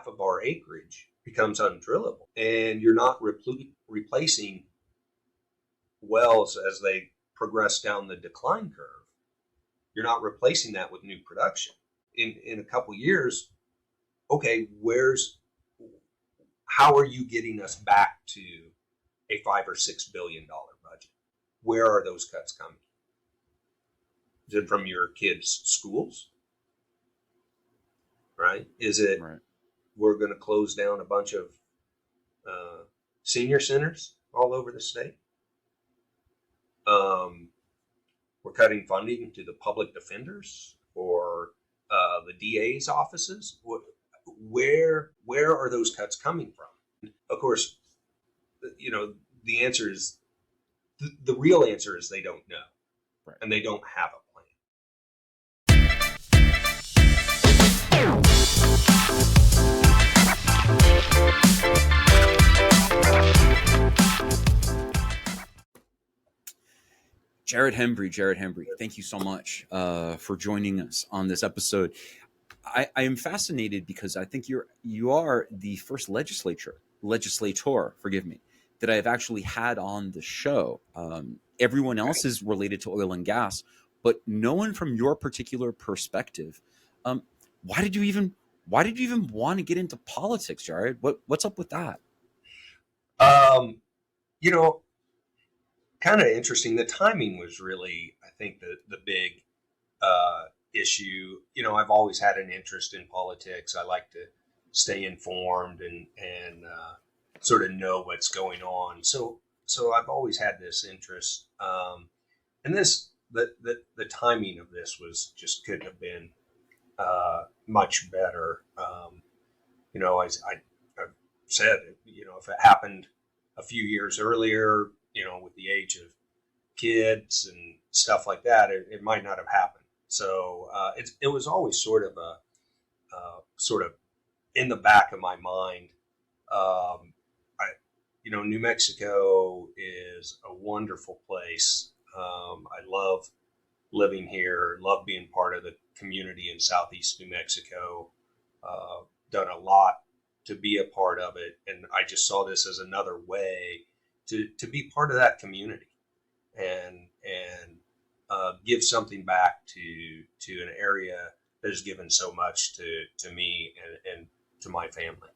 half of our acreage becomes undrillable, and you're not replacing wells as they progress down the decline curve. You're not replacing that with new production. In a couple years, okay, how are you getting us back to a $5 or $6 billion budget? Where are those cuts coming? Is it from your kids' schools? Right? Is it Right. we're going to close down a bunch of senior centers all over the state? We're cutting funding to the public defenders or the DA's offices. Where are those cuts coming from? Of course, the answer is the real answer is they don't know, Right. and they don't have a plan. Jared Hembree, thank you so much for joining us on this episode. I am fascinated because I think you are the first legislator, forgive me, that I've actually had on the show. Everyone else is related to oil and gas, but no one from your particular perspective. Why did you even want to get into politics, Jared? What's up with that? You know, kind of interesting. The timing was really, I think, the big issue. I've always had an interest in politics. I like to stay informed and sort of know what's going on. So I've always had this interest. And the timing of this was just couldn't have been much better. I've said, if it happened a few years earlier, with the age of kids and stuff like that, it might not have happened. So it was always sort of in the back of my mind. New Mexico is a wonderful place. I love living here, love being part of the community in Southeast New Mexico. Done a lot to be a part of it, and I just saw this as another way to be part of that community and give something back to an area that has given so much to me and to my family.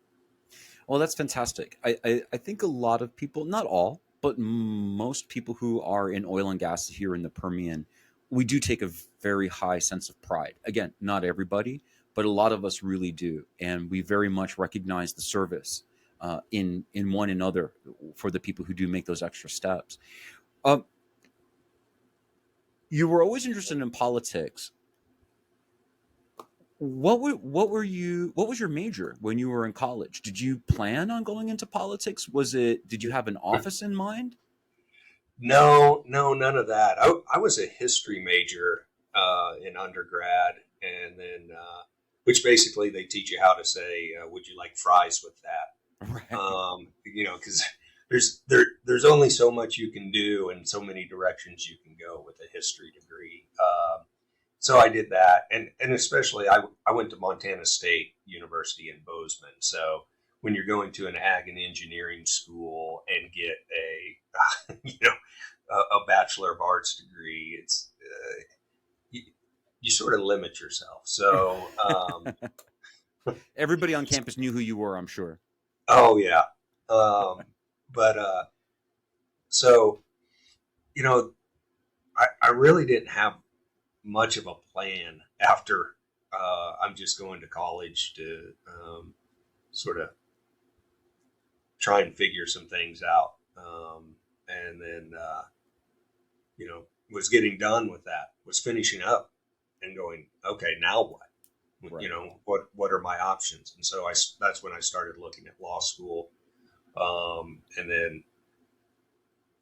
Well, that's fantastic. I think a lot of people, not all, but most people who are in oil and gas here in the Permian, we do take a very high sense of pride. Again, not everybody, but a lot of us really do. And we very much recognize the service in one another for the people who do make those extra steps. You were always interested in politics. What was your major when you were in college? Did you plan on going into politics? Did you have an office in mind? No, none of that. I was a history major in undergrad, and then which basically they teach you how to say, "Would you like fries with that?" Right. Because there's only so much you can do and so many directions you can go with a history degree. So I did that, and especially I went to Montana State University in Bozeman. So when you're going to an ag and engineering school and get a Bachelor of Arts degree, it's you sort of limit yourself. So Everybody on campus knew who you were, I'm sure. oh yeah, but so I really didn't have much of a plan after I'm just going to college to sort of try and figure some things out. And then, was getting done with that, was finishing up and going, okay, now what? Right. What are my options? And so that's when I started looking at law school. And then,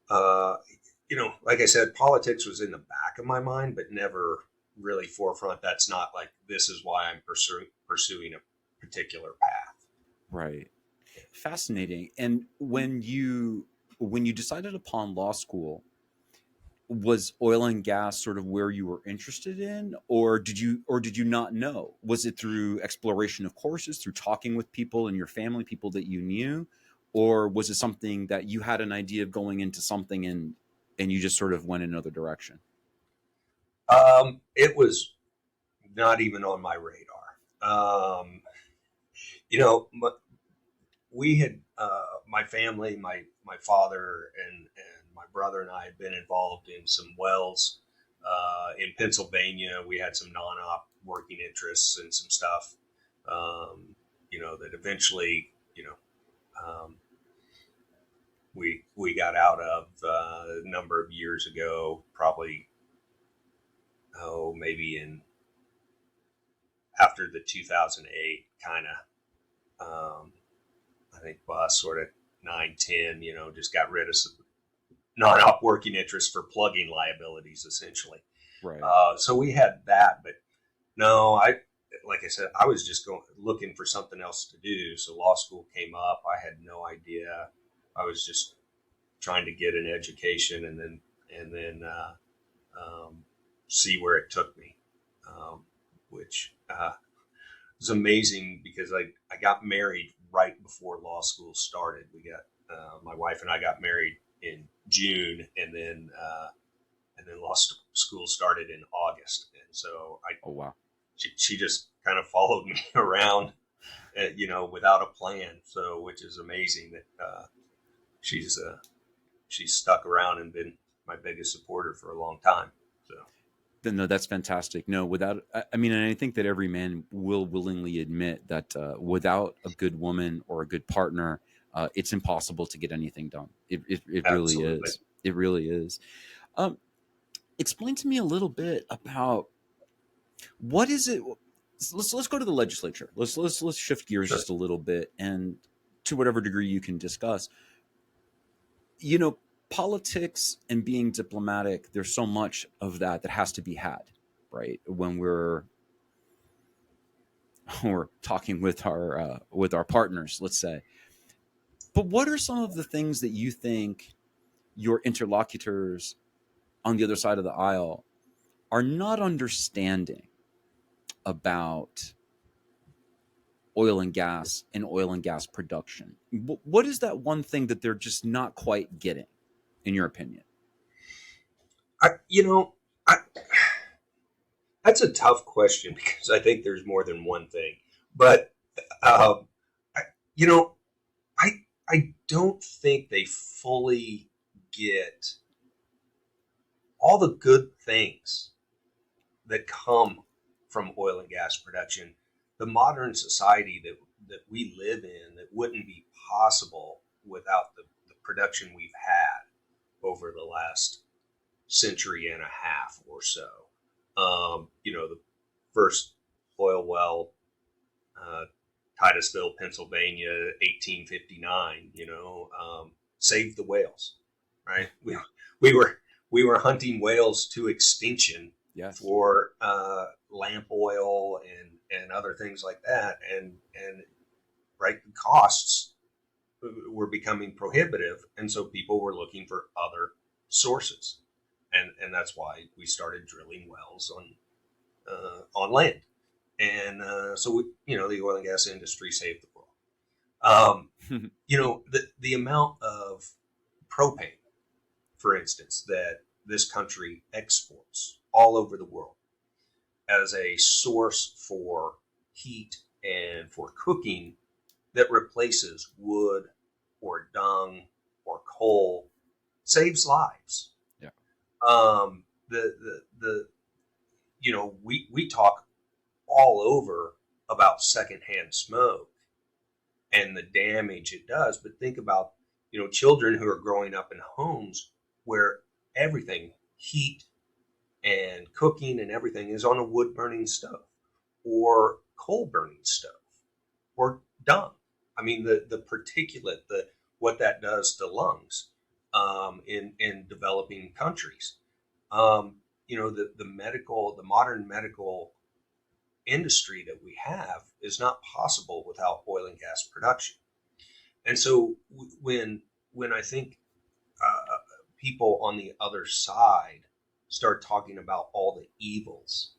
like I said, politics was in the back of my mind, but never really forefront. That's not like, this is why I'm pursuing a particular path. Right. Fascinating. And when you decided upon law school, was oil and gas sort of where you were interested in, or did you not know? Was it through exploration of courses, through talking with people in your family, people that you knew, or was it something that you had an idea of going into something and you just sort of went in another direction? It was not even on my radar. You know, we had my family, my father and my brother and I had been involved in some wells in Pennsylvania. We had some non-op working interests and some stuff. That eventually, we got out of a number of years ago, probably maybe in after the 2008 kind of I think bus sort of 9, 10, just got rid of some non-op working interest for plugging liabilities essentially. Right. So we had that, but no, like I said, I was just looking for something else to do. So law school came up. I had no idea. I was just trying to get an education and then see where it took me, which was amazing because I got married right before law school started. My wife and I got married in June, and then law school started in August, and so Oh wow. she just kind of followed me around, without a plan. So, which is amazing that she's she's stuck around and been my biggest supporter for a long time. So, No, that's fantastic. No, I mean, and I think that every man will willingly admit that without a good woman or a good partner, it's impossible to get anything done. It really absolutely. is. It really is. Um, Explain to me a little bit about what is it. Let's go to the legislature. Let's shift gears Sure. just a little bit, and to whatever degree you can discuss. You know, politics and being diplomatic. There's so much of that has to be had, right? When we're talking with our partners, let's say. But what are some of the things that you think your interlocutors on the other side of the aisle are not understanding about oil and gas production? What is that one thing that they're just not quite getting, in your opinion? I, you know, I, that's a tough question because I think there's more than one thing. But um, I, you know, I don't think they fully get all the good things that come from oil and gas production. The modern society that we live in that wouldn't be possible without the production we've had over the last century and a half or so. The first oil well, uh, Titusville, Pennsylvania, 1859. Saved the whales, right? We were we were hunting whales to extinction Yes. for lamp oil and other things like that, and right, the costs were becoming prohibitive, and so people were looking for other sources, and that's why we started drilling wells on land, and so the oil and gas industry saved the world. The amount of propane, for instance, that this country exports all over the world as a source for heat and for cooking that replaces wood or dung or coal saves lives. Yeah. We talk all over about secondhand smoke and the damage it does, but think about children who are growing up in homes where everything, heat and cooking and everything, is on a wood burning stove or coal burning stove or dung. I mean, the particulate, what that does to lungs in developing countries. The modern medical industry that we have is not possible without oil and gas production. And so when I think people on the other side start talking about all the evils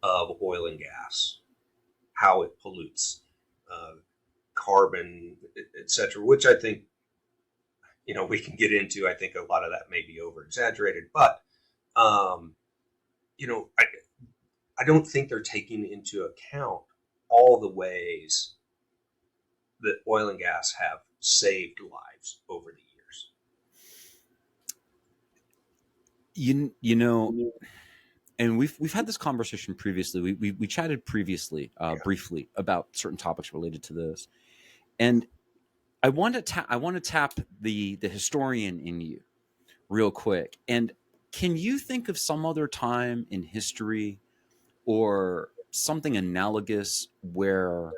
of oil and gas, how it pollutes, uh, carbon, etc., which I think, we can get into. I think a lot of that may be over exaggerated, but um, you know, I don't think they're taking into account all the ways that oil and gas have saved lives over the years. You know, and we've had this conversation previously. We chatted previously, Yeah. briefly, about certain topics related to this, and I want to tap the historian in you real quick. And can you think of some other time in history or something analogous where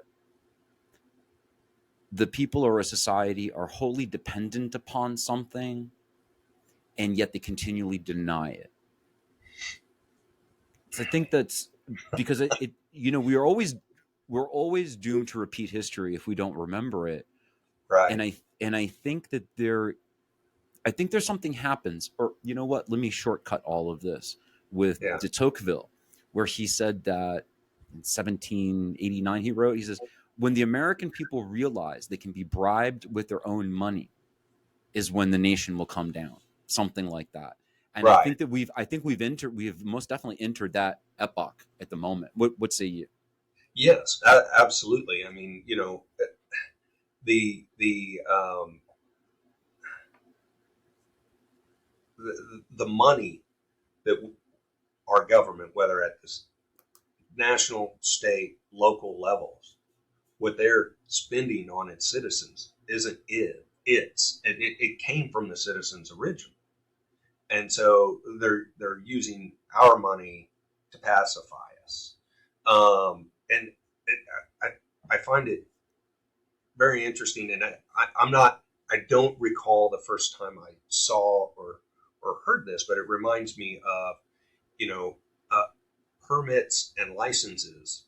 the people or a society are wholly dependent upon something and yet they continually deny it? So I think that's because we're always doomed to repeat history if we don't remember it. Right. And I think that there's something happens, or you know what? Let me shortcut all of this with Yeah. de Tocqueville, where he said that in 1789 he says, when the American people realize they can be bribed with their own money is when the nation will come down, something like that. And I Right. think that we've most definitely entered that epoch at the moment. What say you? Yes. Absolutely. I mean, the the money that our government, whether at the national, state, local levels, what they're spending on its citizens isn't it came from the citizens originally, and so they're using our money to pacify us. And I find it very interesting, and I'm not. I don't recall the first time I saw or heard this, but it reminds me of you know uh, permits and licenses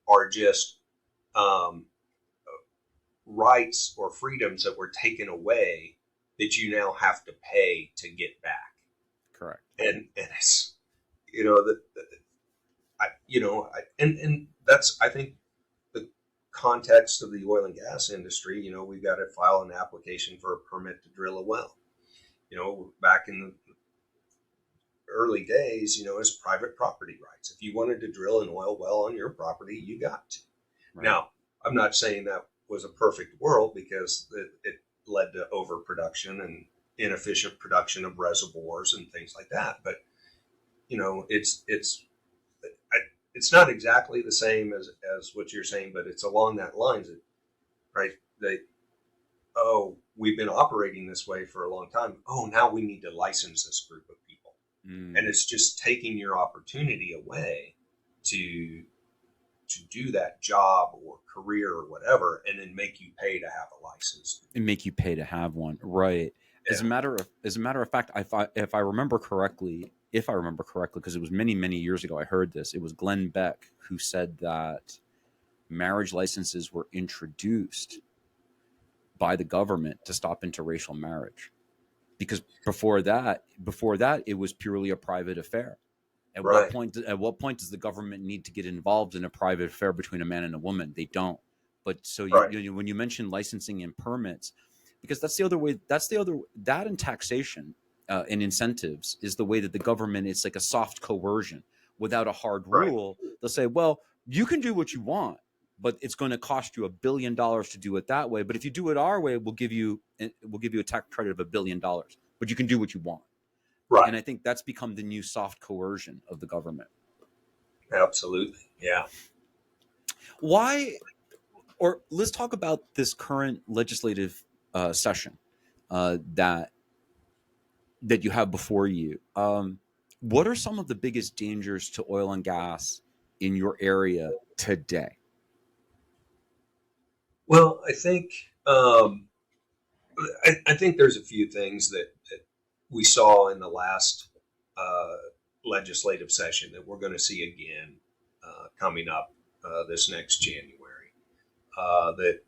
are just um, rights or freedoms that were taken away that you now have to pay to get back. Correct. And it's that and that's, I think, the context of the oil and gas industry. We've got to file an application for a permit to drill a well. Back in the early days, it's private property rights. If you wanted to drill an oil well on your property, you got to. Right. Now, I'm not saying that was a perfect world, because it led to overproduction and inefficient production of reservoirs and things like that. But it's not exactly the same as what you're saying, but it's along that lines. Right? We've been operating this way for a long time. Now we need to license this group of people, and it's just taking your opportunity away to do that job or career or whatever, and then make you pay to have a license. And make you pay to have one, right? As a Yeah. matter of fact, if I remember correctly, because it was many many years ago, I heard this. It was Glenn Beck who said that marriage licenses were introduced by the government to stop interracial marriage, because before that it was purely a private affair. Right. At what point does the government need to get involved in a private affair between a man and a woman? They don't. But so Right. when you mention licensing and permits, because that's the other way. That and taxation and incentives is the way that the government, it's like a soft coercion without a hard Right. rule. They'll say, well, you can do what you want, but it's going to cost you $1 billion to do it that way. But if you do it our way, we'll give you a tax credit of $1 billion. But you can do what you want. Right. And I think that's become the new soft coercion of the government. Absolutely. Yeah. Why? Or let's talk about this current legislative session that you have before you. What are some of the biggest dangers to oil and gas in your area today? Well, I think there's a few things that we saw in the last uh, legislative session that we're going to see again coming up this next January. That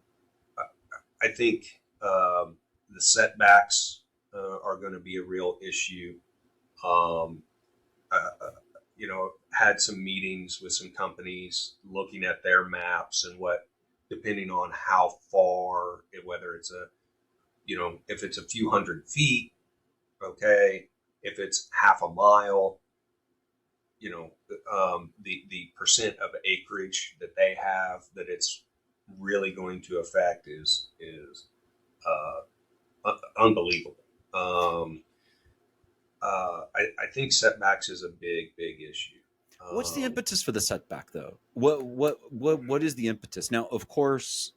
I think the setbacks are going to be a real issue. Um, had some meetings with some companies looking at their maps and what, depending on how far, whether it's if it's a few 100 feet, okay, if it's half a mile, the percent of acreage that they have that it's really going to affect is unbelievable. Um, I think setbacks is a big issue. What's the Um, impetus for the setback, though? What is the impetus? Now, of course,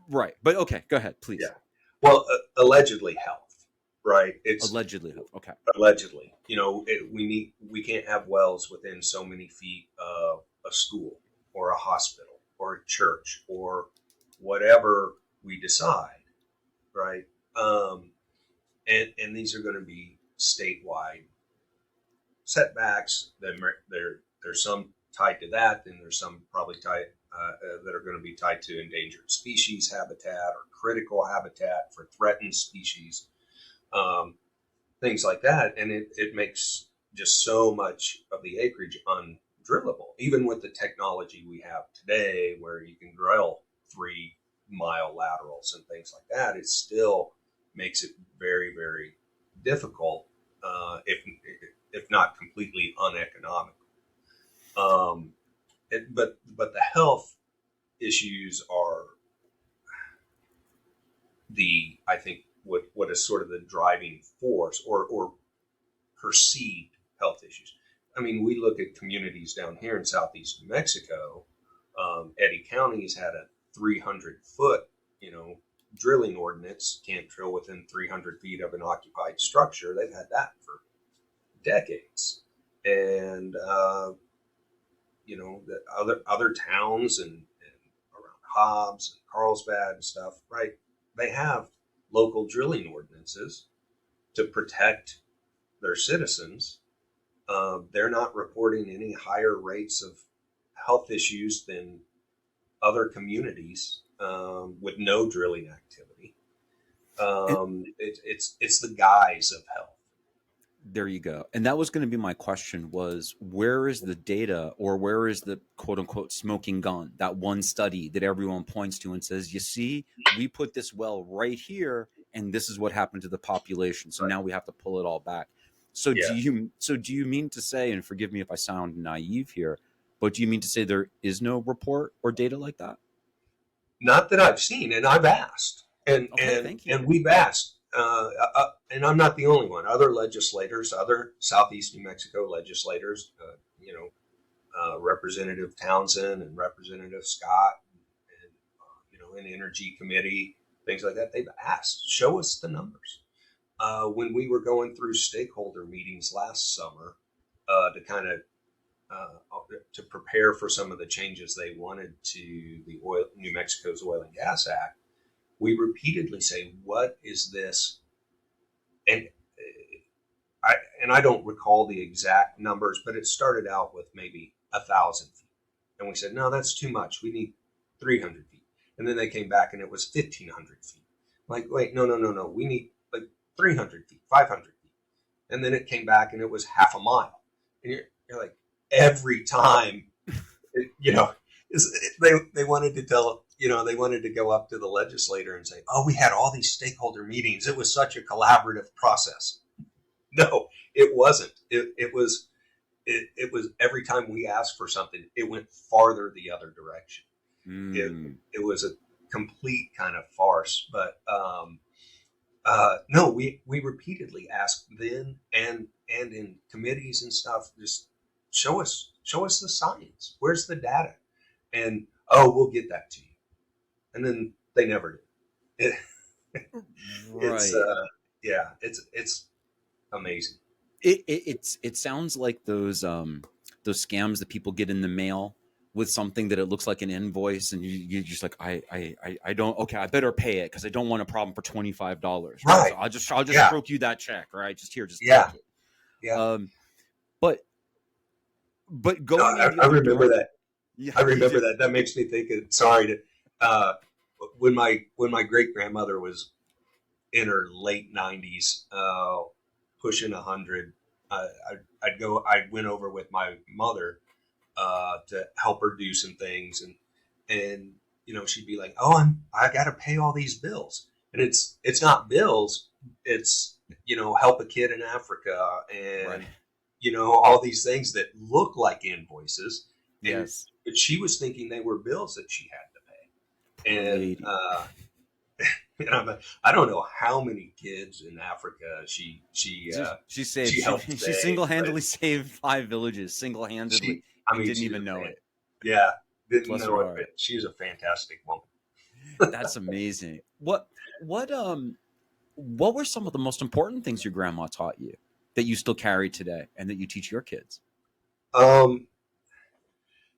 right, but okay, go ahead, please. yeah. Well, allegedly health, right? It's Allegedly, okay. allegedly. We can't have wells within so many feet of a school or a hospital or a church or whatever we decide, right? And these are going to be statewide setbacks. There's some tied to that, and there's some probably tied that are going to be tied to endangered species habitat or critical habitat for threatened species, um, things like that. And it makes just so much of the acreage undrillable, even with the technology we have today, where you can drill 3 mile laterals and things like that. It still makes it very difficult, if not completely uneconomical. But the health issues are I think what is sort of the driving force or perceived health issues. I mean, we look at communities down here in southeast New Mexico. Eddy County's had a 300-foot, drilling ordinance. Can't drill within 300 feet of an occupied structure. They've had that for decades, and the other towns and around Hobbs and Carlsbad and stuff, right? They have local drilling ordinances to protect their citizens. They're not reporting any higher rates of health issues than other communities with no drilling activity. It's the guise of health. There you go. And that was going to be my question, was where is the data, or where is the quote unquote smoking gun, that one study that everyone points to and says, you see, we put this well right here and this is what happened to the population. So Right. now we have to pull it all back. So Yeah. do you mean to say, and forgive me if I sound naive here, but do you mean to say there is no report or data like that? Not that I've seen, and I've asked, and Okay, and thank you. and we've asked, and I'm not the only one. Other legislators, other Southeast New Mexico legislators, Representative Townsend and Representative Scott, and in Energy Committee, things like that. They've asked, show us the numbers. When we were going through stakeholder meetings last summer to kind of to prepare for some of the changes they wanted to the New Mexico's Oil and Gas Act, we repeatedly say, "What is this?" And I don't recall the exact numbers, but it started out with maybe 1,000 feet, and we said, "No, that's too much. We need 300 feet." And then they came back, and it was 1,500 feet. Like, wait, no. We need like 300 feet, 500 feet. And then it came back, and it was half a mile. And you're like, every time, they wanted to they wanted to go up to the legislator and say, "Oh, we had all these stakeholder meetings. It was such a collaborative process." No, it wasn't. It was every time we asked for something, it went farther the other direction. It was a complete kind of farce. But no, we repeatedly asked then and in committees and stuff, just show us the science. Where's the data? And we'll get that to you. And then they never did. It's Right. it's amazing. It sounds like those scams that people get in the mail with something that it looks like an invoice, and you're just like, I don't, okay, I better pay it because I don't want a problem for $25, right? Right. So I'll just Yeah. stroke you that check, right? Just here, just Yeah. take it. Yeah. But No, going in the I other remember direction. that. Yeah, I you remember do. that. That makes me think. Sorry to when my great grandmother was in her late 90s, pushing 100. I went over with my mother to help her do some things, and she'd be like, "Oh, I got to pay all these bills," and it's not bills, it's help a kid in Africa, Right. and all these things that look like invoices, and Yes. but she was thinking they were bills that she had to pay, Poor and lady. I don't know how many kids in Africa She saved. she helped She save, single but handedly saved 5 villages, single handedly, I and mean, didn't she's a even know fan. it. Yeah, didn't Bless her know it, heart. but she's a fantastic woman. That's amazing. What what were some of the most important things your grandma taught you that you still carry today and that you teach your kids? Um,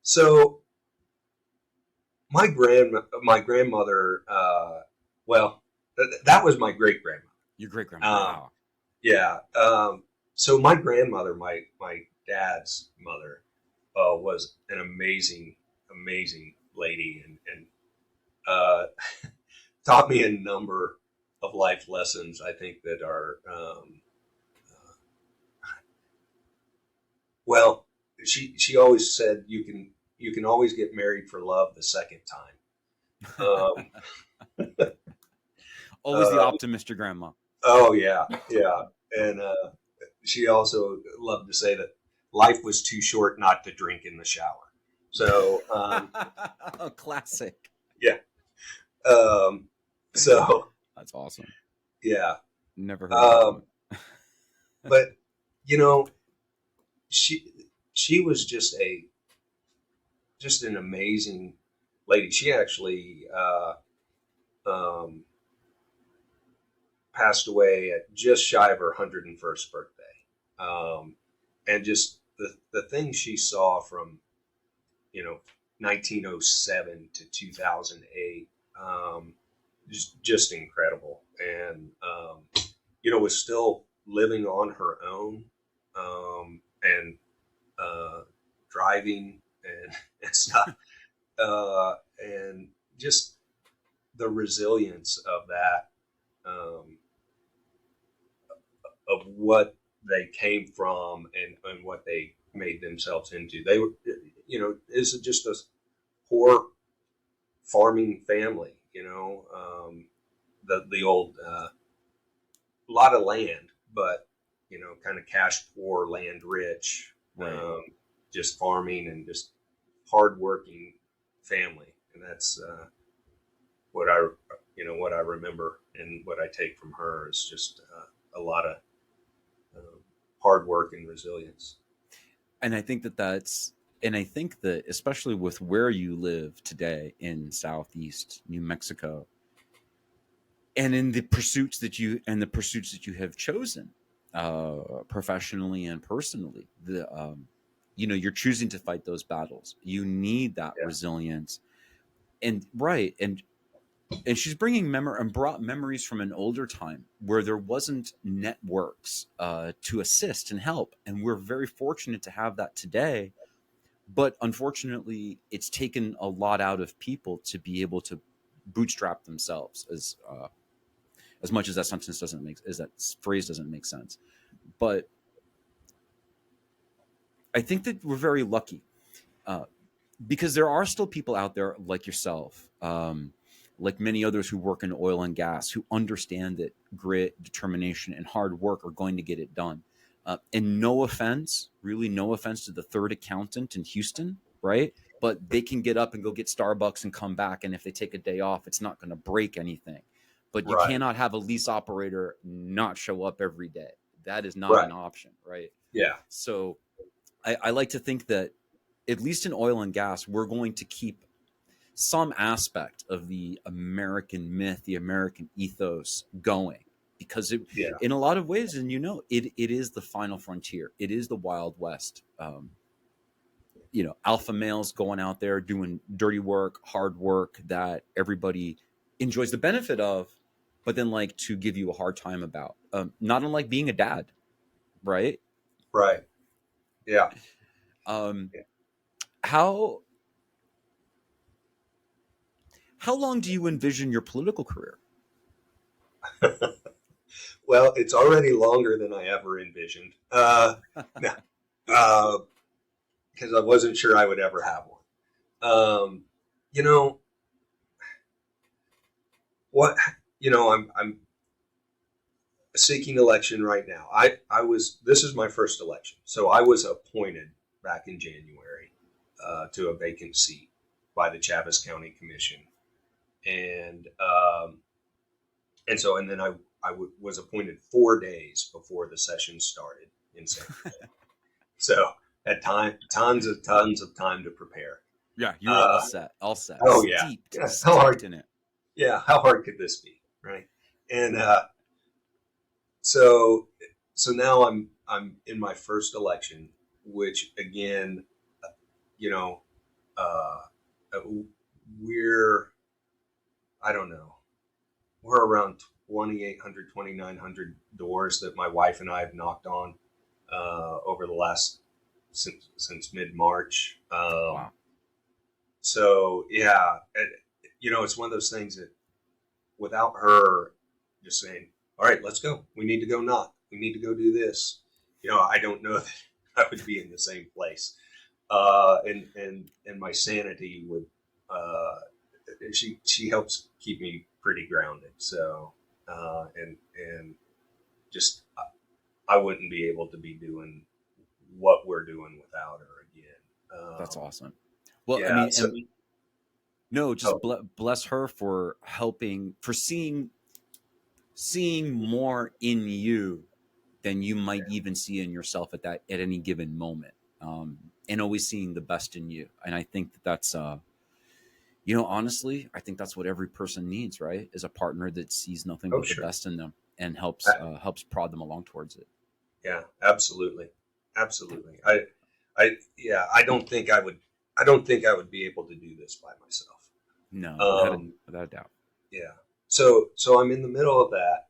so my grandmother, well, that was my great grandmother. Your great grandma. Um, Wow. yeah. So my grandmother, my dad's mother, was an amazing lady, and uh, taught me a number of life lessons. I think that are well. She always said you can always get married for love the second time. Um, Always the uh, optimist, your grandma. oh yeah, yeah, and she also loved to say that life was too short not to drink in the shower. So Classic. yeah, um, so That's awesome. yeah, Never heard that um, one. but you know she she was just an amazing lady. She actually um, passed away at just shy of her 101st birthday, and just the things she saw from 1907 to 2008, just incredible, and was still living on her own, and driving and stuff, and just the resilience of that, um, of what they came from, and what they made themselves into. They were, is just a poor farming family, the old lot of land, but kind of cash poor, land rich, Right. just farming and just hardworking family, and that's what I remember, and what I take from her is just a lot of hard work and resilience. And I think that that's, and I think that especially with where you live today in Southeast New Mexico, and in the pursuits that you have chosen, professionally and personally, you're choosing to fight those battles. You need that Yeah, resilience, and right, and she's bringing brought memories from an older time where there wasn't networks to assist and help, and we're very fortunate to have that today. But unfortunately, it's taken a lot out of people to be able to bootstrap themselves, as much as that sentence doesn't make as that phrase doesn't make sense. But I think that we're very lucky, uh, because there are still people out there like yourself, like many others who work in oil and gas, who understand that grit, determination, and hard work are going to get it done. And no offense, really, no offense to the third accountant in Houston, right? But they can get up and go get Starbucks and come back. And if they take a day off, it's not going to break anything. But you right, cannot have a lease operator not show up every day. That is not an right, option, right? yeah, So I like to think that, at least in oil and gas, we're going to keep some aspect of the American myth, the American ethos going, because yeah, in a lot of ways, and it is the final frontier. It is the Wild West. Alpha males going out there doing dirty work, hard work that everybody enjoys the benefit of, but then like to give you a hard time about. Not unlike being a dad, right? right, yeah. Um, how how long do you envision your political career? Well, it's already longer than I ever envisioned. No, uh, because I wasn't sure I would ever have one. You know what? I'm seeking election right now. I was This is my first election, so I was appointed back in January to a vacant seat by the Chaves County Commission, and and then was appointed 4 days before the session started in San Jose. So had tons of time to prepare. Yeah, you were Uh, all set, oh yeah, yeah. How steeped hard? in it. Yeah, how hard could this be, right? And so so now I'm in my first election, which again, you know, uh, we're I don't know, we're around 2,800, 2,900 doors that my wife and I have knocked on over the last since mid March. Wow. So yeah, it's one of those things that without her just saying, "All right, let's go. We need to go knock. We need to go do this." I don't know that I would be in the same place, and my sanity would. She helps keep me pretty grounded. So and just I wouldn't be able to be doing what we're doing without her again. That's awesome. Well, I Yeah. mean, So and no, just oh bless her for helping, for seeing more in you than you might even see in yourself at any given moment, and always seeing the best in you. And I think that's honestly, I think that's what every person needs, right? Is a partner that sees nothing oh but the sure. best in them and Uh, helps prod them along towards it. Yeah, absolutely, absolutely. Yeah, I don't think I would be able to do this by myself. No, Um, without a doubt. yeah. So I'm in the middle of that.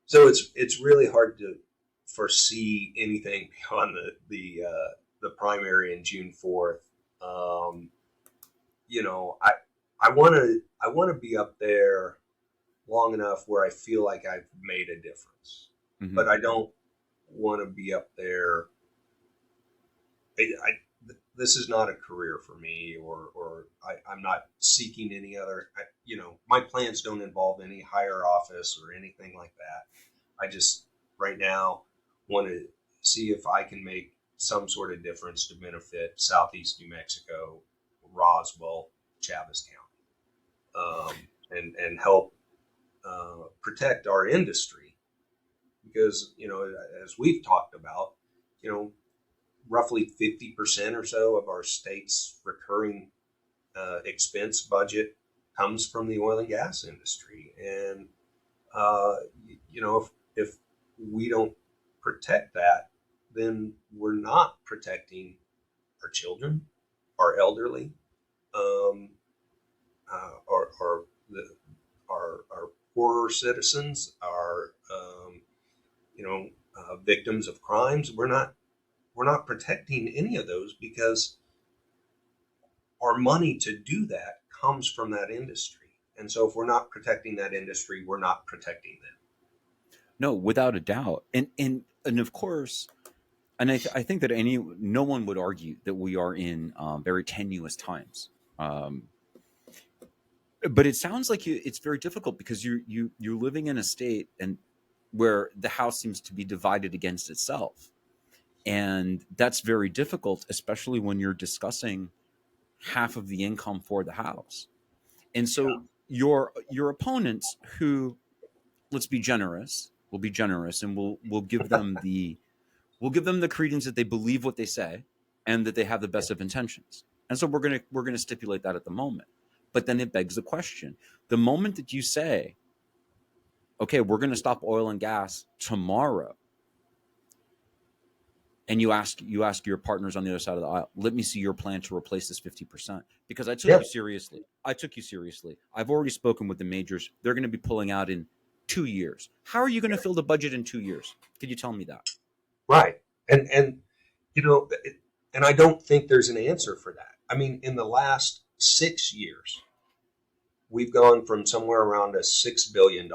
So it's really hard to foresee anything beyond the primary in June 4th. Um, I want to be up there long enough where I feel like I've made a difference, Hmm. but I don't want to be up there. I This is not a career for me, or I'm not seeking any other. My plans don't involve any higher office or anything like that. I just right now want to see if I can make some sort of difference to benefit Southeast New Mexico, Roswell, Chaves County, and help protect our industry because as we've talked about, you know roughly 50% or so of our state's recurring expense budget comes from the oil and gas industry. And, uh, if we don't protect that, then we're not protecting our children, our elderly, um, or our poorer citizens, our victims of crimes. We're not protecting any of those because our money to do that comes from that industry. And so if we're not protecting that industry, we're not protecting them. No, without a doubt. And of course, and I think that no one would argue that we are in very tenuous times. Um, but it sounds like it's very difficult because you're living in a state and where the house seems to be divided against itself, and that's very difficult, especially when you're discussing half of the income for the house. And so your opponents, who, let's be generous, will be generous, and we'll give them the credence that they believe what they say and that they have the best of intentions. And so we're gonna stipulate that at the moment. But then it begs the question: the moment that you say, "Okay, we're going to stop oil and gas tomorrow," and you ask your partners on the other side of the aisle, "Let me see your plan to replace this 50%," because I took Yeah. you seriously. I took you seriously. I've already spoken with the majors. They're going to be pulling out in 2 years. How are you going to fill the budget in 2 years? Could you tell me that? Right. And you know, and I don't think there's an answer for that. I mean, in the last 6 years, we've gone from somewhere around a $6 billion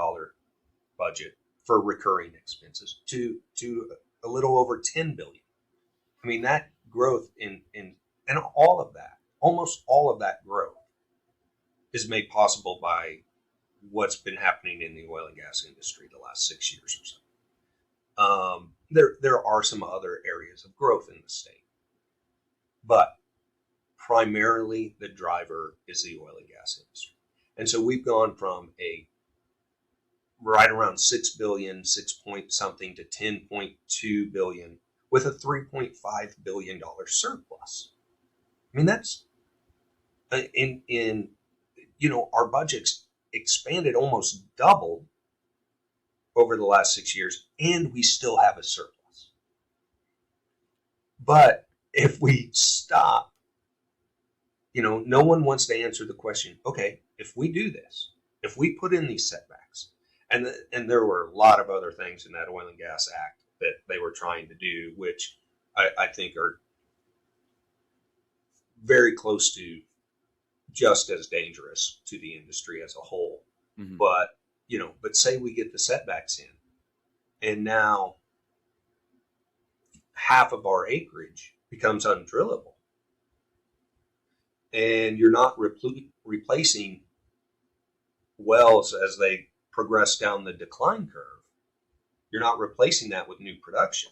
budget for recurring expenses to a little over 10 billion. I mean, that growth in and all of that, almost all of that growth is made possible by what's been happening in the oil and gas industry the last 6 years or so. There are some other areas of growth in the state, but primarily the driver is the oil and gas industry. And so we've gone from a right around 6 billion, 6 point something to 10.2 billion with a $3.5 billion surplus. I mean, that's in our budget's expanded almost doubled over the last 6 years, and we still have a surplus. But if we stop, no one wants to answer the question, okay, if we do this, if we put in these setbacks, and there were a lot of other things in that Oil and Gas Act that they were trying to do, which I think are very close to just as dangerous to the industry as a whole. Mm-hmm. But say we get the setbacks in, and now half of our acreage becomes undrillable, and you're not replacing wells as they progress down the decline curve. You're not replacing that with new production.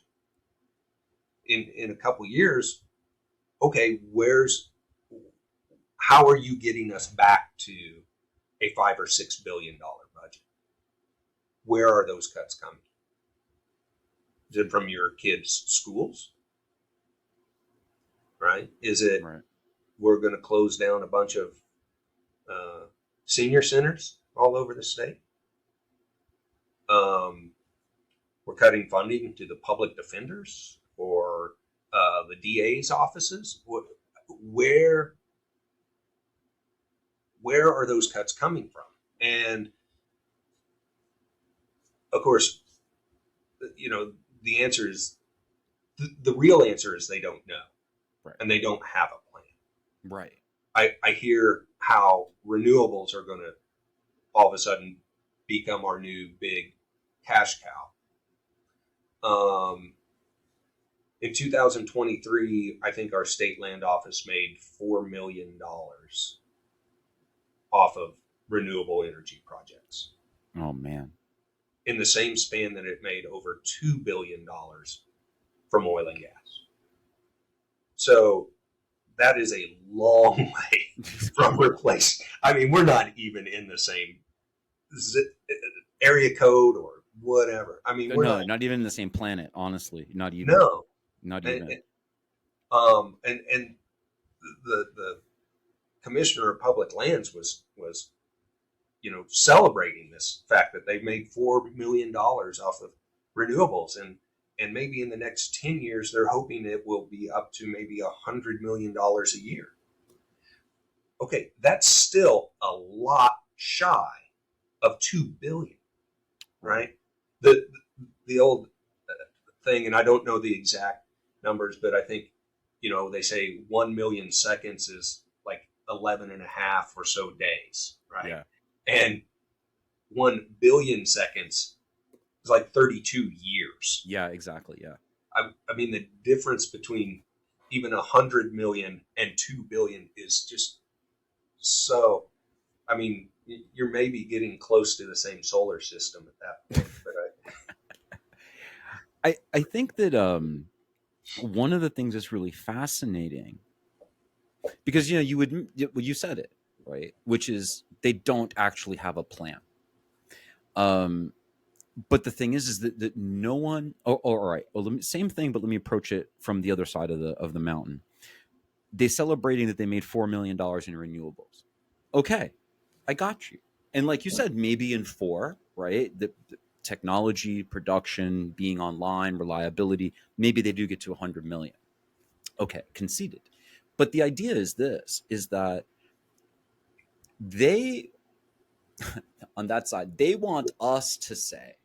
In a couple years, okay, how are you getting us back to a $5 or $6 billion budget? Where are those cuts coming? Is it from your kids' schools? Right? Is it right. We're going to close down a bunch of senior centers all over the state? We're cutting funding to the public defenders or the DA's offices. Where are those cuts coming from? And of course, the answer is the real answer is they don't know, right. And they don't have a plan. Right. I hear how renewables are going to all of a sudden become our new big cash cow. In 2023, I think our state land office made $4 million off of renewable energy projects. Oh, man. In the same span that it made over $2 billion from oil and gas. So that is a long way from replacing. I mean, we're not even in the same area code or whatever. I mean, we're not even in the same planet, honestly. Not even. No. Not even. And the commissioner of public lands was celebrating this fact that they've made $4 million off of renewables, and maybe in the next 10 years they're hoping it will be up to maybe $100 million a year. Okay, that's still a lot shy of $2 billion, right? The old thing, and I don't know the exact numbers, but I think they say 1 million seconds is like 11 and a half or so days, right? Yeah. And 1 billion seconds is like 32 years. Yeah, exactly. Yeah. I mean, the difference between even 100 million and 2 billion is just so. I mean, you're maybe getting close to the same solar system at that point. But I think that one of the things that's really fascinating, because you said it, right, which is they don't actually have a plan. But the thing is that no one. Oh, all right. Well, same thing, but let me approach it from the other side of the mountain. They're celebrating that they made $4 million in renewables. Okay, I got you. And like you said, maybe in 4, right? The technology, production, being online, reliability. Maybe they do get to 100 million. Okay, conceded. But the idea is this: is that they, on that side, they want us to say,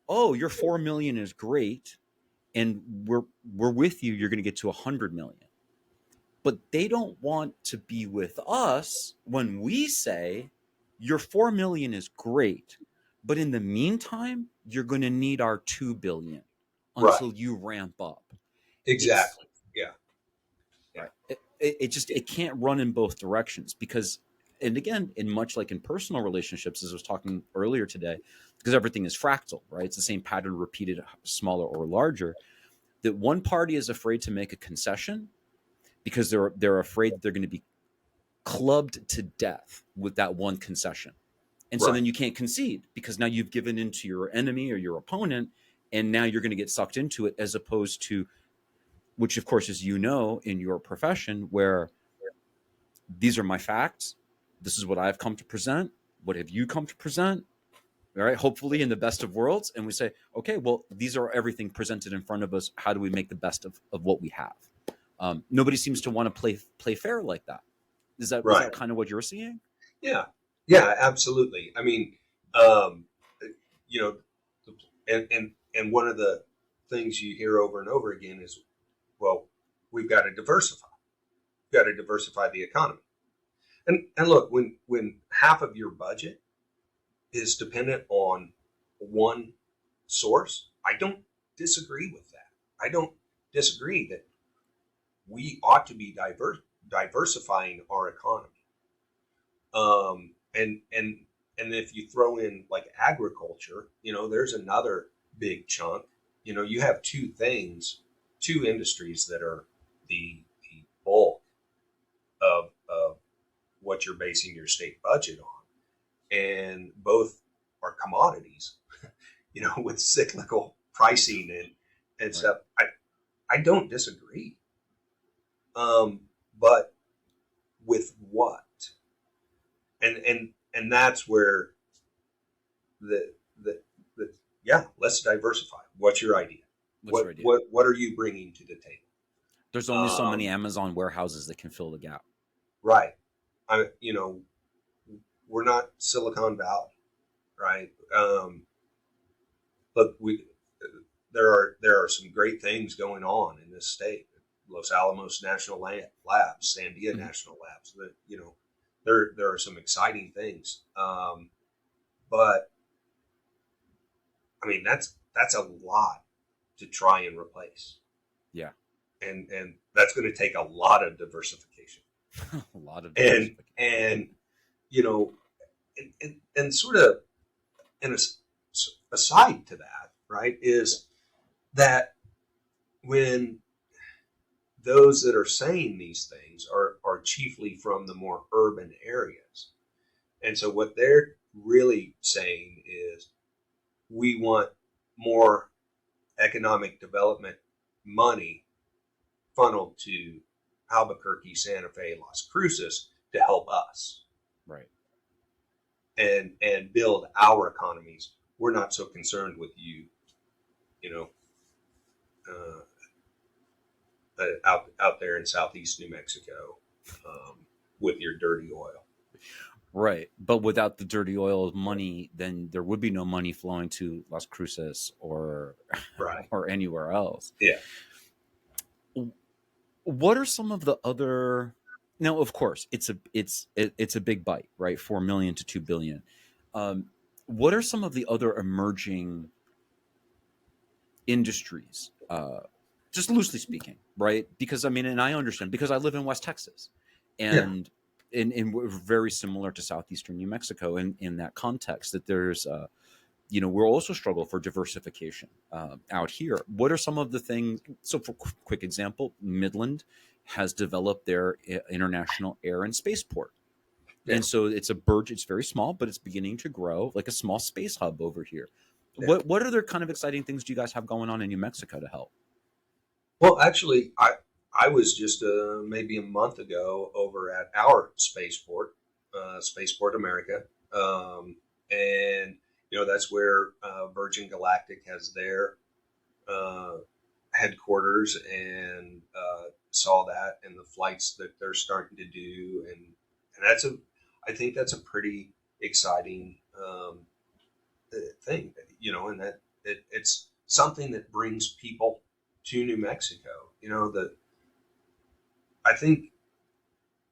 oh, your 4 million is great, and we're with you. You're going to get to 100 million. But they don't want to be with us when we say, Your 4 million is great, but in the meantime, you're going to need our 2 billion Right. until you ramp up. It's Exactly. Yeah. Yeah. right. It just it can't run in both directions because, and again, in much like in personal relationships, as I was talking earlier today, because everything is fractal, right? It's the same pattern repeated, smaller or larger. That one party is afraid to make a concession because they're afraid that they're going to be clubbed to death with that one concession. And so Right. then you can't concede because now you've given in to your enemy or your opponent, and now you're going to get sucked into it, as opposed to, which of course, as you know, in your profession, where these are my facts, this is what I've come to present, what have you come to present, all right, hopefully in the best of worlds, and we say, okay, well, these are everything presented in front of us, how do we make the best of what we have? Nobody seems to want to play fair like that. Is Right. that kind of what you're seeing? Yeah. Yeah. Absolutely. I mean, um, you know, and one of the things you hear over and over again is, well, we've got to diversify. We've got to diversify the economy. And look, when half of your budget is dependent on one source, I don't disagree with that. I don't disagree that we ought to be diversifying our economy. And if you throw in like agriculture, there's another big chunk. You have two industries that are the bulk of what you're basing your state budget on, and both are commodities. With cyclical pricing and Right. stuff. I don't disagree. But with what? And that's where the the the yeah, let's diversify. What's your idea? What's What your idea? what what are you bringing to the table? There's only so many Amazon warehouses that can fill the gap. Right. I we're not Silicon Valley, right? Look, there are some great things going on in this state. Los Alamos National Labs, Sandia Mhm. National Labs. There are some exciting things. But I mean, that's a lot to try and replace, Yeah. and that's going to take a lot of diversification. A lot of And diversification. and you know, and sort of in aside to that, right, is that when those that are saying these things are chiefly from the more urban areas. And so what they're really saying is we want more economic development money funneled to Albuquerque, Santa Fe, Las Cruces to help us Right. and build our economies. We're not so concerned with you, you know, uh, out there in southeast New Mexico with your dirty oil. Right. But without the dirty oil money, then there would be no money flowing to Las Cruces or Right. or anywhere else. Yeah. What are some of the other, now of course it's a big bite, right? 4 million to 2 billion. Um, what are some of the other emerging industries? Just loosely speaking, right? Because I mean, and I understand because I live in West Texas, Yeah. and we're very similar to southeastern New Mexico in that context. That there's, we're also struggle for diversification out here. What are some of the things? So, for quick example, Midland has developed their international air and spaceport. Yeah. And so it's a burge. It's very small, but it's beginning to grow like a small space hub over here. Yeah. What other kind of exciting things do you guys have going on in New Mexico to help? Well, actually, I was just maybe a month ago over at our spaceport, Spaceport America, and that's where Virgin Galactic has their uh, headquarters, and saw that and the flights that they're starting to do, and I think that's a pretty exciting thing, and that it's something that brings people to New Mexico. I think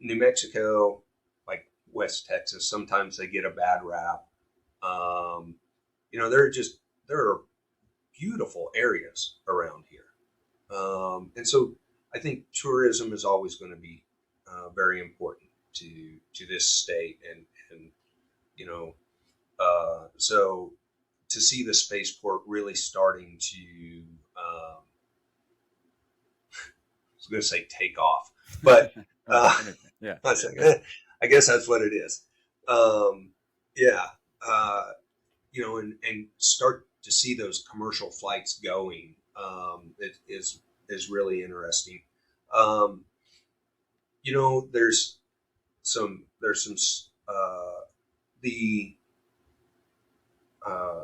New Mexico, like West Texas. Sometimes they get a bad rap. Um, there are beautiful areas around here. And so I think tourism is always going to be very important to this state, and you know, so to see the spaceport really starting to, I was going to say take off, but Right. uh, Yeah. I guess that's what it is. Um, yeah, and start to see those commercial flights going, is really interesting. Um, there's some the uh,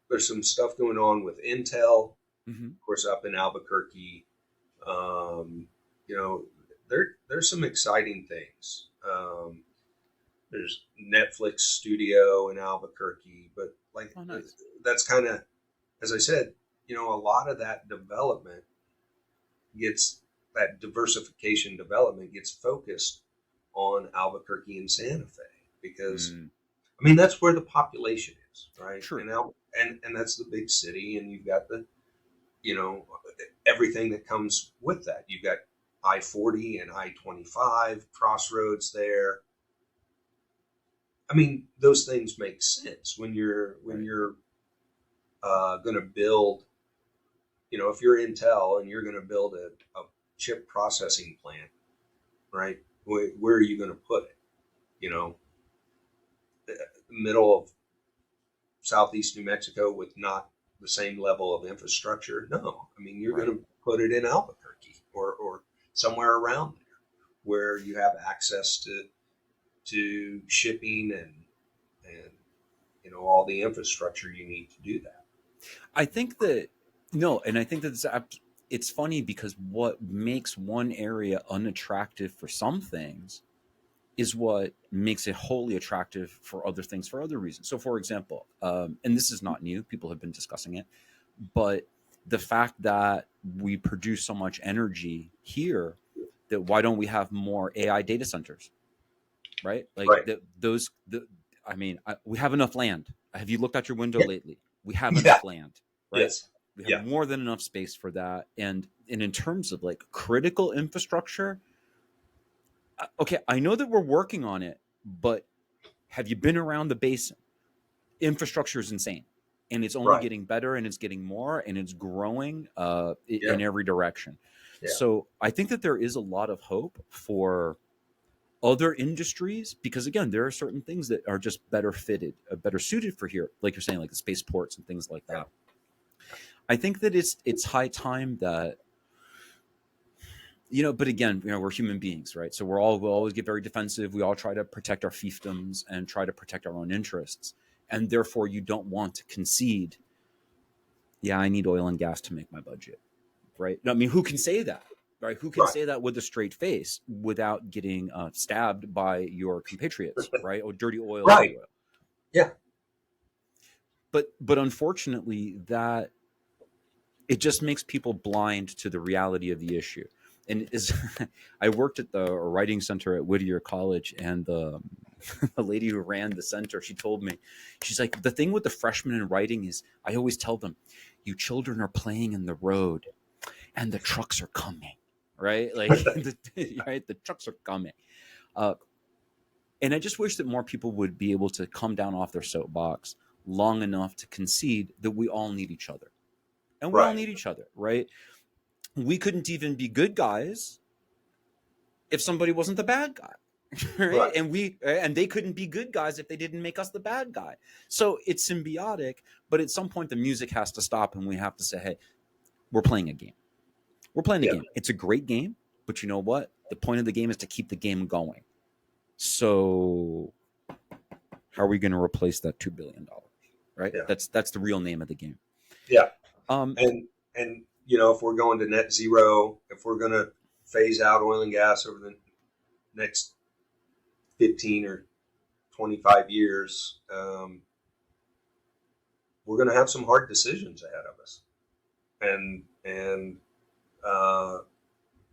there's some stuff going on with Intel, Hmm. of course, up in Albuquerque. Um, you know, there's some exciting things. There's Netflix studio in Albuquerque, but like Oh, nice. that's kind of, as I said, a lot of that development gets that diversification development gets focused on Albuquerque and Santa Fe because Mm, I mean that's where the population is, right? true. And that's the big city, and you've got the you know everything that comes with that. You've got I-40 and I-25 crossroads there. I mean, those things make sense when you're Right. going to build. If you're Intel and you're going to build a chip processing plant, right? Where are you going to put it? You know, Middle of southeast New Mexico with not the same level of infrastructure? No, I mean you're going Right. to put it in Albuquerque or somewhere around there where you have access to shipping and all the infrastructure you need to do that. I think that no, and I think that it's funny because what makes one area unattractive for some things is what makes it wholly attractive for other things for other reasons. So, for example, and this is not new; people have been discussing it, but the fact that we produce so much energy here, that why don't we have more AI data centers, right? Like Right. I mean, we have enough land. Have you looked out your window Yeah. lately? We have Yeah. enough land, right? Yes. We have Yeah. more than enough space for that. And in terms of like critical infrastructure, okay, I know that we're working on it, but have you been around the basin? Infrastructure is insane, and it's only Right. getting better, and it's getting more, and it's growing Yeah. in every direction. Yeah. So I think that there is a lot of hope for other industries because again there are certain things that are just better fitted better suited for here, like you're saying, like the spaceports and things like Yeah. that. I think that it's high time that but again, we're human beings, right? So we'll always get very defensive. We all try to protect our fiefdoms and try to protect our own interests, and therefore you don't want to concede, yeah, I need oil and gas to make my budget, right? I mean, who can say that, right? Who can Right. say that with a straight face without getting stabbed by your compatriots, right? Or dirty oil, dirty Right. oil. Yeah. But unfortunately, that it just makes people blind to the reality of the issue. And is I worked at the writing center at Whittier College, and the lady who ran the center, she told me, she's like, the thing with the freshmen in writing is, I always tell them, you children are playing in the road, and the trucks are coming, right? Like, right, the trucks are coming. Uh, and I just wish that more people would be able to come down off their soapbox long enough to concede that we all need each other, and we all Right. need each other, right? We couldn't even be good guys if somebody wasn't the bad guy. Right. Right. And they couldn't be good guys if they didn't make us the bad guy. So it's symbiotic, but at some point the music has to stop and we have to say, hey, we're playing a game. We're playing a Yeah. game. It's a great game, but you know what? The point of the game is to keep the game going. So how are we going to replace that $2 billion? Right? Yeah. That's the real name of the game. Yeah. Um, And if we're going to net zero, if we're going to phase out oil and gas over the next 15 or 25 years, we're going to have some hard decisions ahead of us. And uh,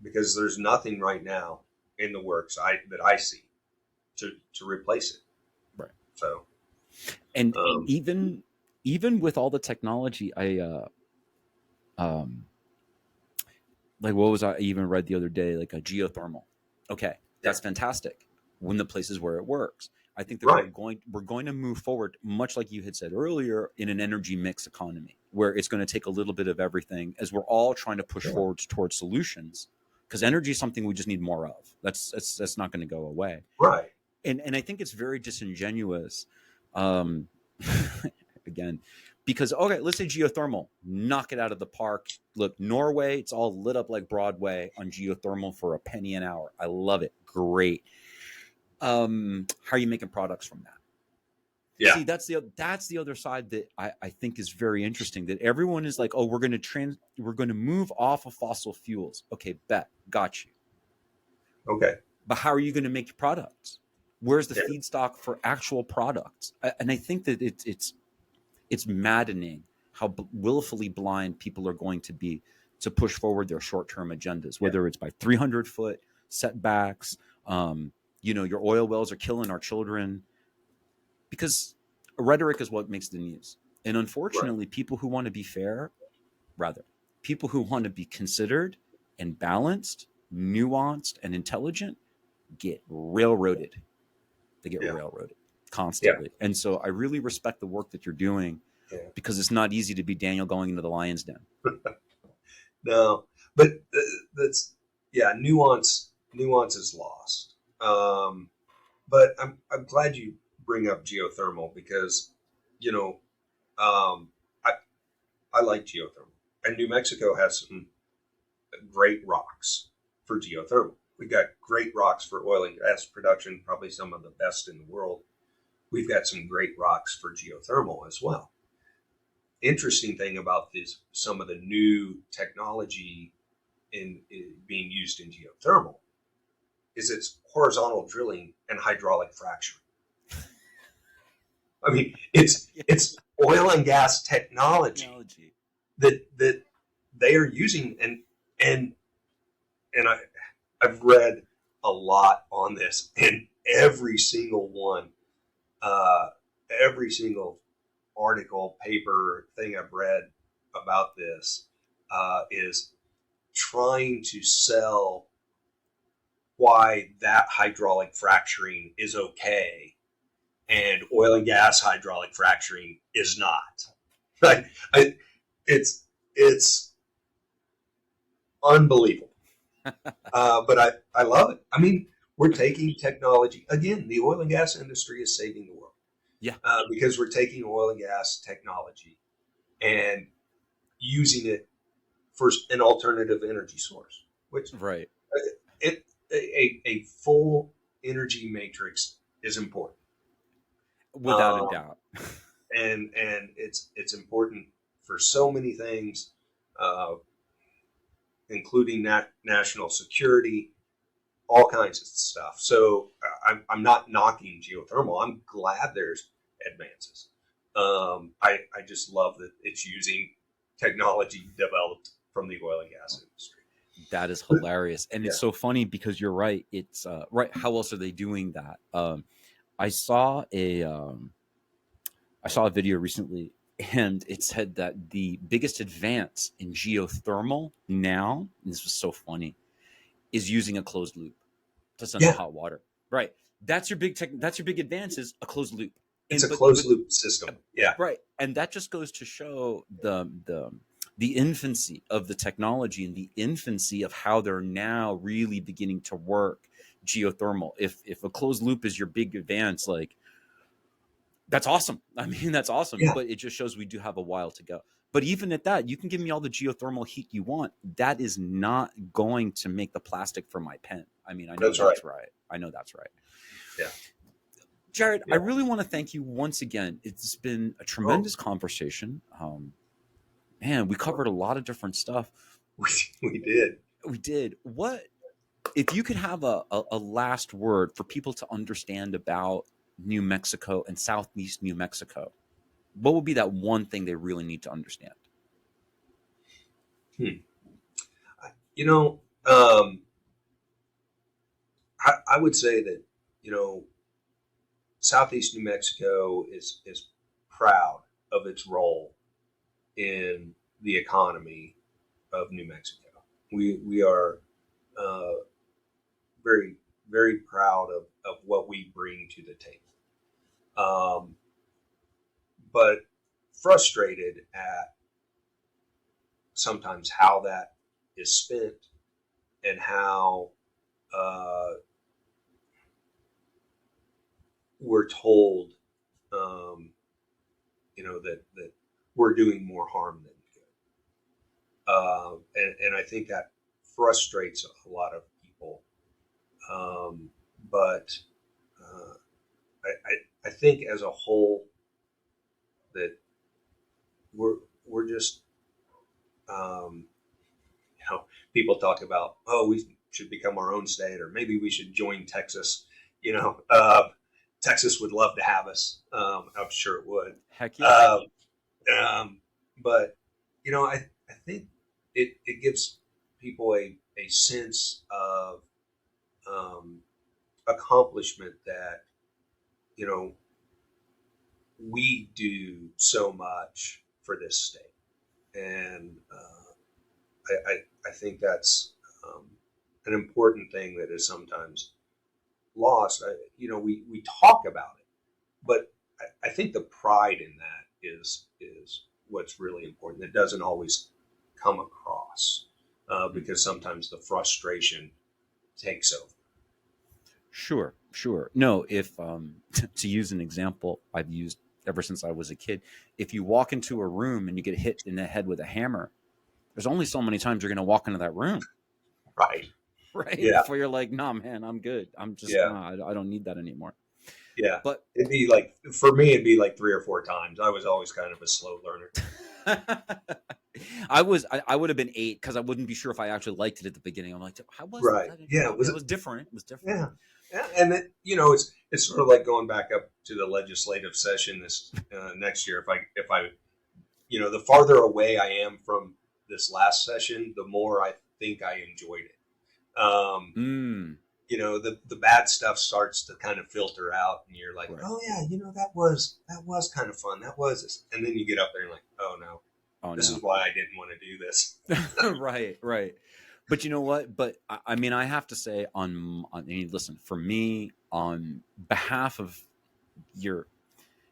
because there's nothing right now in the works that I see to replace it. Right. So, And um, even with all the technology, um like what was I even read the other day, like a geothermal. Okay, yeah, that's fantastic when the places where it works. I think that right, we're going to move forward, much like you had said earlier, in an energy mix economy where it's going to take a little bit of everything as we're all trying to push sure, forward towards solutions, because energy is something we just need more of. That's not going to go away. right, And I think it's very disingenuous, um, again, because okay, let's say geothermal, knock it out of the park. Look, Norway, it's all lit up like Broadway on geothermal for a penny an hour. I love it. Great. How are you making products from that? yeah, See, that's the other side that I think is very interesting. That everyone is like, oh, we're going to move off of fossil fuels. Okay, bet, got you. okay, But how are you going to make your products? Where's the yeah, feedstock for actual products? And I think that it's maddening how willfully blind people are going to be to push forward their short-term agendas, yeah, whether it's by 300-foot setbacks. Your oil wells are killing our children, because rhetoric is what makes the news. And right, unfortunately, people who want to be fair, rather, people who want to be considered and balanced, nuanced, and intelligent get railroaded. They get yeah, railroaded yeah, constantly. And so I really respect the work that you're doing, yeah. because it's not easy to be Daniel going into the lion's den. No, but that's yeah. Nuance is lost. But I'm glad you bring up geothermal because you know um, I I like geothermal, and New Mexico has some great rocks for geothermal. We've got great rocks for oil and gas production, probably some of the best in the world. We've got some great rocks for geothermal as well. Interesting thing about this, some of the new technology in being used in geothermal is it's horizontal drilling and hydraulic fracturing. I mean, it's oil and gas technology Technology. that they are using, and and I've read a lot on this, and every single one, uh, every single article, paper, thing I've read about this is trying to sell why that hydraulic fracturing is okay and oil and gas hydraulic fracturing is not. Right? It's unbelievable, but I love it. I mean, we're taking technology again. The oil and gas industry is saving the world Yeah. because we're taking oil and gas technology and using it for an alternative energy source, which Right. it a full energy matrix is important. Without a Um, doubt. and it's important for so many things, uh, including national security, all kinds of stuff. So I'm not knocking geothermal. I'm glad there's advances. I just love that it's using technology developed from the oil and gas industry. That is hilarious. And Yeah, it's so funny because you're right. It's right. How else are they doing that? I saw a video recently, and it said that the biggest advance in geothermal now, and this was so funny, is using a closed loop to send the yeah. hot water. Right. That's your big advance, is a closed loop. It's And a but closed loop system. Yeah, right. And that just goes to show the infancy of the technology and the infancy of how they're now really beginning to work geothermal. If a closed loop is your big advance, like, that's awesome. I mean, that's awesome, yeah. but it just shows we do have a while to go. But even at that, you can give me all the geothermal heat you want. That is not going to make the plastic for my pen. I mean, I know That's right. that's right. I know that's right. Yeah, Jared, I yeah. really want to thank you once again. It's been a Oh, tremendous conversation. Man, we covered a lot of different stuff. we, we did. We did. What if you could have a last word for people to understand about New Mexico and Southeast New Mexico? What would be that one thing they really need to understand? Hmm. You know, I would say that you know Southeast New Mexico is proud of its role in the economy of New Mexico. We are very, very proud of what we bring to the table. But frustrated at sometimes how that is spent and how we're told, that we're doing more harm than good. And I think that frustrates a lot of people. But I think as a whole that we're just, people talk about, we should become our own state, or maybe we should join Texas. Texas would love to have us. I'm sure it would. Heck yeah. But I think it gives people a sense of accomplishment that we do so much for this state, and I think that's an important thing that is sometimes lost. We talk about it, but I think the pride in that is what's really important. It doesn't always come across because sometimes the frustration takes over. Sure. No, if to use an example I've used ever since I was a kid, if you walk into a room and you get hit in the head with a hammer, there's only so many times you're going to walk into that room. Right. Yeah. Before you're like, nah, man, I'm good. I'm just, I don't need that anymore. Yeah. But it'd be like, for me, it'd be like 3 or 4 times. I was always kind of a slow learner. I would have been 8 because I wouldn't be sure if I actually liked it at the beginning. I'm like, how was right? That? Yeah. It was different. It was different. Yeah. And then, it's sort of like going back up to the legislative session this next year. If I, the farther away I am from this last session, the more I think I enjoyed it. The bad stuff starts to kind of filter out, and you're like, right. Oh yeah, that was kind of fun. That was this. And then you get up there and like, oh no, this is why I didn't want to do this. Right. But you know what? But I mean, I have to say listen, for me, on behalf of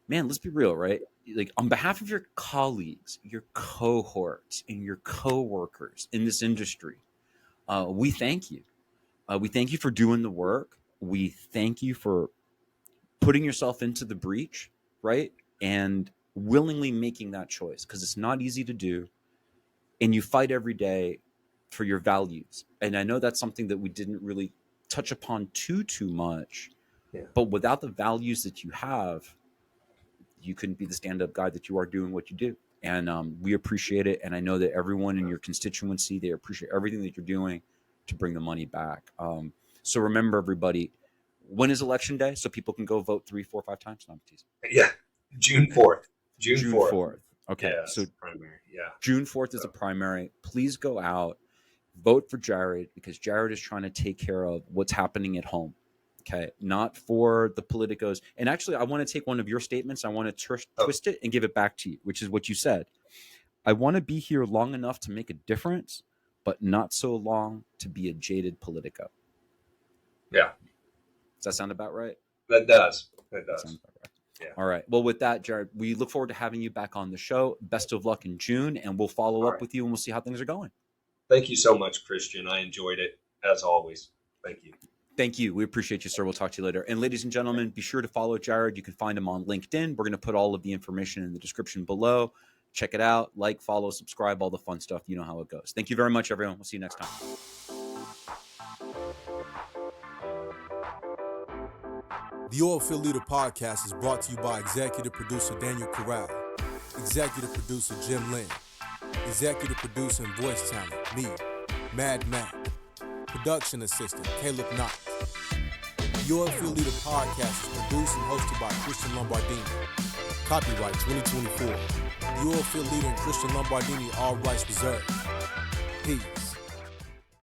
let's be real, right? Like on behalf of your colleagues, your cohorts, and your coworkers in this industry, we thank you. We thank you for doing the work. We thank you for putting yourself into the breach, right? And willingly making that choice, because it's not easy to do. And you fight every day for your values. And I know that's something that we didn't really touch upon too much. Yeah. But without the values that you have, you couldn't be the stand-up guy that you are doing what you do. And we appreciate it. And I know that everyone in your constituency, they appreciate everything that you're doing to bring the money back. So remember, everybody, when is election day? So people can go vote 3, 4, 5 times? No, I'm teasing. Yeah, June 4th. June 4th. Okay, yeah, so primary. Yeah, June 4th is a primary. Please go out, vote for Jared, because Jared is trying to take care of what's happening at home. Okay, not for the politicos. And actually, I want to take one of your statements. I want to twist it and give it back to you, which is what you said. I want to be here long enough to make a difference, but not so long to be a jaded politico. Yeah. Does that sound about right? That does. That does. Sounds about right. Yeah. All right. Well, with that, Jared, we look forward to having you back on the show. Best of luck in June, and we'll follow up with you, and we'll see how things are going. Thank you so much, Christian. I enjoyed it, as always. Thank you. Thank you. We appreciate you, sir. We'll talk to you later. And ladies and gentlemen, be sure to follow Jared. You can find him on LinkedIn. We're going to put all of the information in the description below. Check it out. Like, follow, subscribe, all the fun stuff. You know how it goes. Thank you very much, everyone. We'll see you next time. The Oilfield Leader Podcast is brought to you by executive producer Daniel Corral, executive producer Jim Lynn, executive producer and voice talent, me, Mad Matt, production assistant Caleb Knott. The Oilfield Leader Podcast is produced and hosted by Christian Lombardini. Copyright 2024. The Oilfield Leader and Christian Lombardini, all rights reserved. Peace.